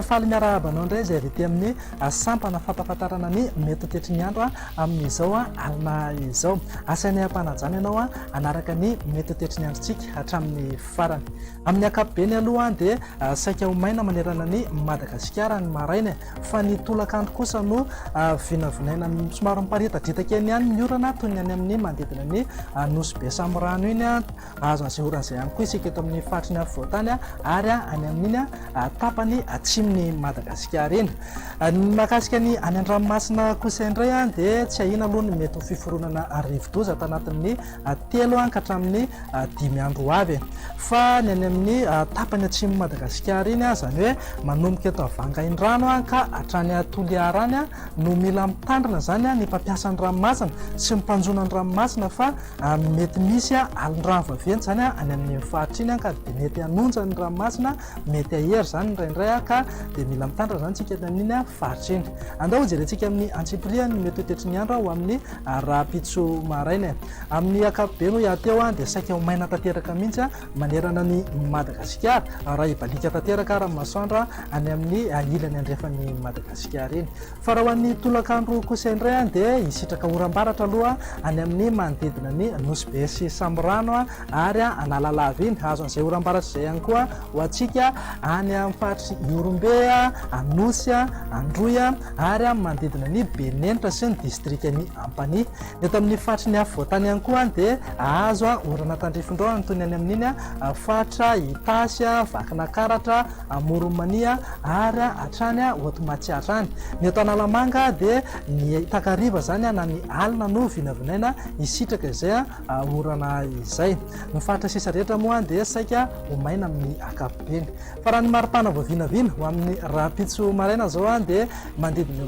faly miarahabanao indray zay avy ety amin'ny sampana fampahafantarana ny mety tetry ny andro amin'izao alina izao. Asain'ny ampanajana ianao anaraka ny mety tetry ny androntsika hatramin'ny farany. Amin'ny ankapobeny aloha dia saika ho maina manerana ny Madagasikara ny maraina, fa ny tolakandro kosa no vinavinaina somary miparitadritaka eny ihany ny orana toy ny any amin'ny manodidina ny nosy be samorano iny azo an'izay oran'izay ihany koa isika eto amin'ny faritry ny afovoantany ary any amin'iny tapany atsimony Madagasikara iny. Ny mahakasika ny any an-dranomasina kosa indray dia tsy ahina aloha ny mety ho fiforonana rivo-doza tanatin'ny 3 ka hatramin'ny 5 andro avy, fa ny any amin'ny tapany atsimo Madagasikara iny zany hoe manomboka eto avangain-drano ka hatrany Toliarany no mila mitandrina zany ny mpampiasa ny ranomasina sy mpanjona ny ranomasina, fa mety misy alin-drano vaventy zany any amin'ny faritra iny ka dia mety hanonja ny ranomasina, mety ahery zany indraindray ka dia mila mitandrina zany tsika amin'iny faritra iny. Andao jerentsika amin'ny antsipiriany ny mety tetry ny andro ho amin'ny rahampitso maraina. Amin'ny ankapobeny ho teo dia saika ho maina tanteraka mihitsy manerana ny Madagasikara raha ibalika tanteraka raha masoandro any amin'ny ilany andrefan'ny Madagasikara iny. Fa raha ho an'ny tolakandro kosa indray dia hisitraka oram-baratra aloha any amin'ny manodidina ny nosy be sy samorano ary analalava iny. Azo an'izay oram-baratra izay ihany koa ho antsika any amin'ny faritry Iorombe, Anosy, Androy ary manodidina ny Benenitra sy ny distrikany Ampani. Eto amin'ny faritry ny afovoantany ihany koa dia azo orana tandrifin-drano toy ny any amin'iny faritra Itasy, Vakinakaratra, Moromania ary hatrany Hotomatsiatra any. Ny eto Analamanga dia ny takariva zany na ny alina no vinavinaina hisitraka izay orana izay. Ny faritra sisa rehetra moa dia saika ho maina amin'ny ankapobeny. Fa raha ny maripana vao vinavina ho amin'ny rahampitso maraina zao dia manodidina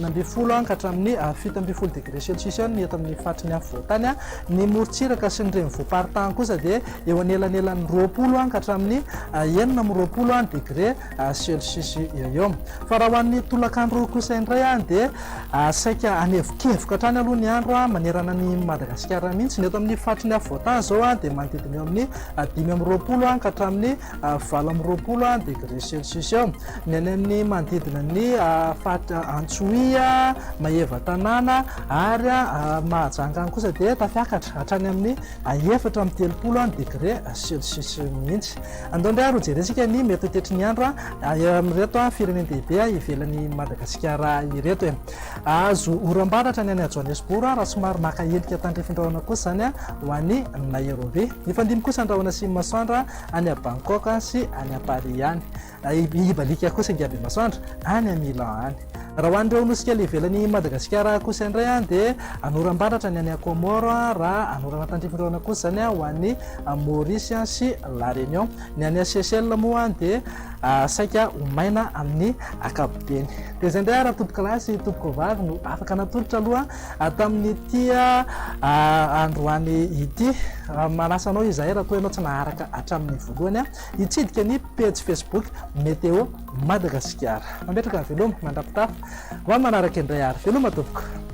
amin'ny 9 ka hatramin'ny 17 degré celsius ny eto amin'ny faritry ny afovoantany. Ny morontsiraka sy ny renivohim-paritany kosa dia eo anelanelan'ny 20 ka hatramin'ny 9 degré celsius eo. Fa raha ho an'ny tolakandro kosa indray dia saika anevokevoka hatrany aloha ny andro manerana ny Madagasikara mihitsy. Ny eto amin'ny faritry ny afovoantany zao dia manodidina eo amin'ny 5 ka hatramin'ny 20 degré celsius eo. Ny any amin'ny manodidina ny faritra Antsohy, Maheva-Tanàna ary Mahajanga kosa dia tafiakatra hatrany amin'ny 4 degré celsius mihitsy. Andao indray ary jerentsika ny mety tetry ny andro amin'ireto firenendehibe ivelan'ny Madagasikara ireto. Azo oram-baratra ny any Johannesburg raha somary maka endrika tandrifin-drahona kosa zany ho an'ny Nairobi. Ny fandimy kosa andrahona sy masoandro any Bangkok sy any Paris any. Ibalika kosa ingaby masoandro any Milan any. Raha ho an'ireo nosikely ivelan'ny Madagasikara kosa indray dia anoram-baratra ny any Comore raha anorana tandrifin-drahona kosa zany ho an'ny Maurice sy La Réunion. Ny any Seychelles moa dia saika ho maina amin'ny ankapobeny. Dia izay indray raha tompoko lahy sy tompoko vavy no afaka natolotra aloha tamin'ity androany ity. Manasanao izahay raha toa ianao tsy naharaka hatramin'ny voalohany hitsidika ny page Facebook Météo Madagasikara. Mametraka ny veloma mandrapitafy ho manaraka indray ary veloma tompoko.